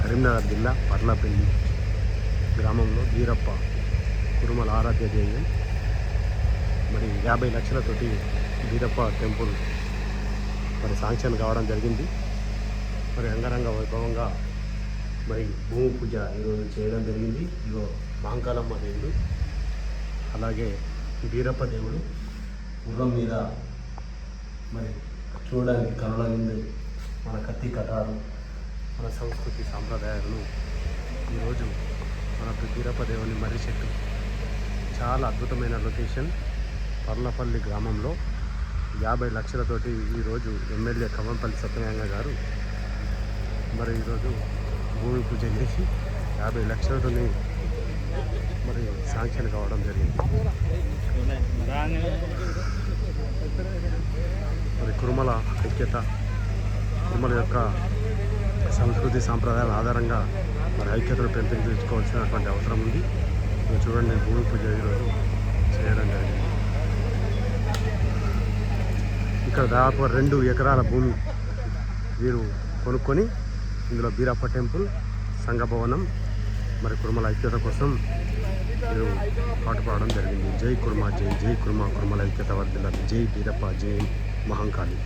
కరీంనగర్ జిల్లా పర్లపల్లి గ్రామంలో వీరప్ప కురుమల ఆరాధ్య దైవం. మరి 50 లక్షలతోటి వీరప్ప టెంపుల్ మరి శాంక్షన్ కావడం జరిగింది. మరి అంగరంగ వైభవంగా మరి భూమి పూజ ఈరోజు చేయడం జరిగింది. ఇగో మాంకాలమ్మ దేవుడు, అలాగే వీరప్ప దేవుడు గుర్రం మీద మరి చూడడానికి కనుల విందు, మన కత్తి కటారు, మన సంస్కృతి సాంప్రదాయాలను ఈరోజు మన వీరప్ప దేవుని మర్రి చెట్టు చాలా అద్భుతమైన లొకేషన్. పర్లపల్లి గ్రామంలో 50 లక్షలతోటి ఈరోజు ఎమ్మెల్యే ఖమ్మంపల్లి సత్యనారాయణ గారు మరి ఈరోజు భూమి పూజ చేసి 50 లక్షలతో మరి శాంక్షన్ కావడం జరిగింది. మరి కురుమల ఐక్యత, కురుమల యొక్క సంస్కృతి సాంప్రదాయాల ఆధారంగా మరి ఐక్యతను పెంపొందించుకోవాల్సినటువంటి అవసరం ఉంది. చూడండి, భూమి పూజ ఈరోజు చేయడం జరిగింది. ఇక్కడ దాదాపు 2 ఎకరాల భూమి వీరు కొనుక్కొని ఇందులో వీరప్ప టెంపుల్, సంఘ భవనం, మరి కురుమల ఐక్యత కోసం వీరు పాటుపడడం జరిగింది. జై కుర్మ, జై జై కుర్మ, కురుమల ఐక్యత వర్ధిల్లాలి. జై వీరప్ప, జై మహంకాళి.